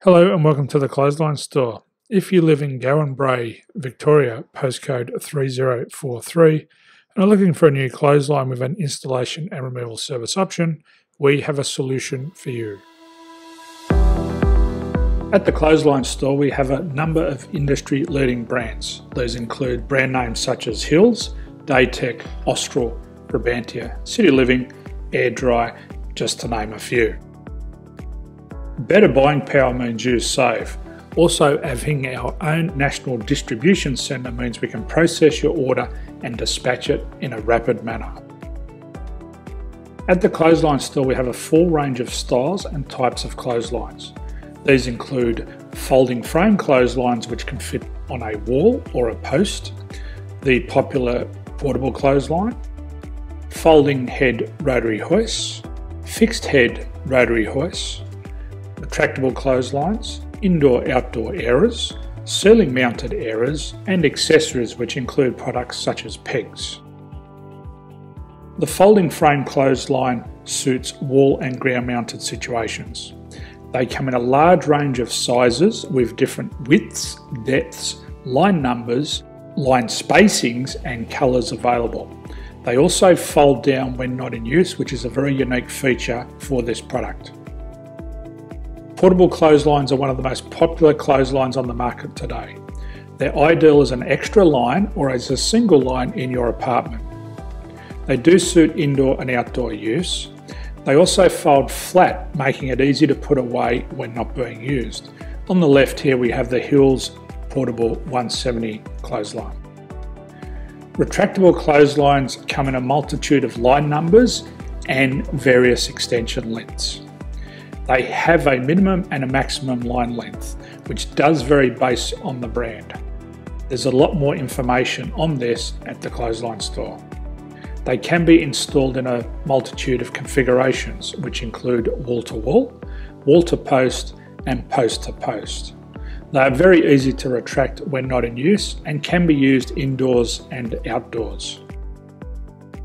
Hello and welcome to the Clothesline Store. If you live in Gowanbrae, Victoria, postcode 3043, and are looking for a new clothesline with an installation and removal service option, we have a solution for you. At the Clothesline Store, we have a number of industry-leading brands. These include brand names such as Hills, Daytech, Austral, Brabantia, City Living, Air Dry, just to name a few. Better buying power means you save. Also, having our own national distribution centre means we can process your order and dispatch it in a rapid manner. At the Clothesline Store, we have a full range of styles and types of clotheslines. These include folding frame clotheslines which can fit on a wall or a post, the popular portable clothesline, folding head rotary hoists, fixed head rotary hoists, retractable clotheslines, indoor-outdoor airers, ceiling mounted airers, and accessories which include products such as pegs. The folding frame clothesline suits wall and ground mounted situations. They come in a large range of sizes with different widths, depths, line numbers, line spacings and colours available. They also fold down when not in use, which is a very unique feature for this product. Portable clotheslines are one of the most popular clotheslines on the market today. They're ideal as an extra line or as a single line in your apartment. They do suit indoor and outdoor use. They also fold flat, making it easy to put away when not being used. On the left here we have the Hills Portable 170 clothesline. Retractable clotheslines come in a multitude of line numbers and various extension lengths. They have a minimum and a maximum line length, which does vary based on the brand. There's a lot more information on this at the Clothesline Store. They can be installed in a multitude of configurations, which include wall-to-wall, wall-to-post, and post-to-post. They are very easy to retract when not in use and can be used indoors and outdoors.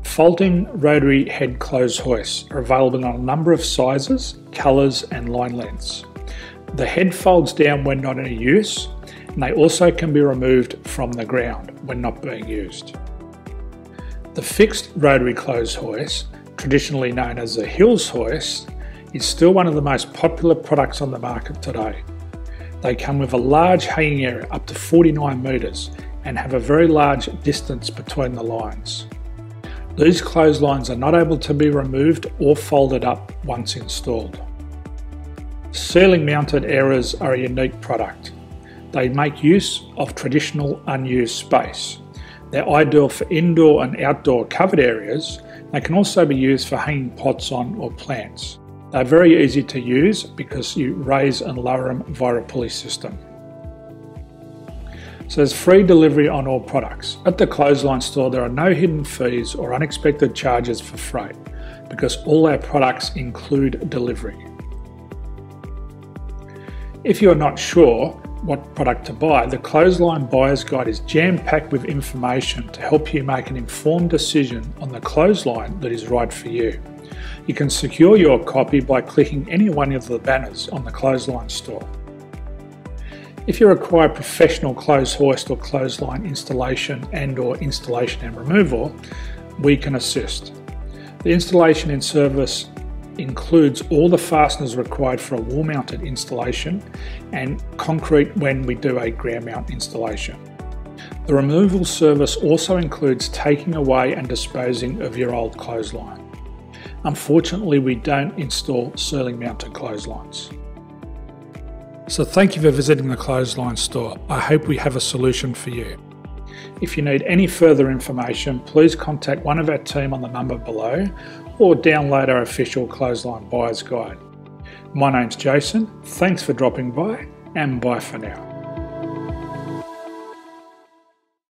Folding rotary head clothes hoists are available in a number of sizes, colours and line lengths. The head folds down when not in use, and they also can be removed from the ground when not being used. The fixed rotary clothes hoist, traditionally known as the Hills hoist, is still one of the most popular products on the market today. They come with a large hanging area up to 49 metres and have a very large distance between the lines. These clotheslines are not able to be removed or folded up once installed. Ceiling mounted airers are a unique product. They make use of traditional unused space. They're ideal for indoor and outdoor covered areas. They can also be used for hanging pots on or plants. They're very easy to use because you raise and lower them via a pulley system. So there's free delivery on all products. At the Clothesline Store, there are no hidden fees or unexpected charges for freight because all our products include delivery. If you're not sure what product to buy, the Clothesline Buyer's Guide is jam-packed with information to help you make an informed decision on the clothesline that is right for you. You can secure your copy by clicking any one of the banners on the Clothesline Store. If you require professional clothes hoist or clothesline installation and/or installation and removal, we can assist. The installation and service includes all the fasteners required for a wall-mounted installation and concrete when we do a ground mount installation. The removal service also includes taking away and disposing of your old clothesline. Unfortunately, we don't install ceiling mounted clotheslines. So thank you for visiting the Clothesline Store. I hope we have a solution for you. If you need any further information, please contact one of our team on the number below or download our official Clothesline Buyer's Guide. My name's Jason, thanks for dropping by and bye for now.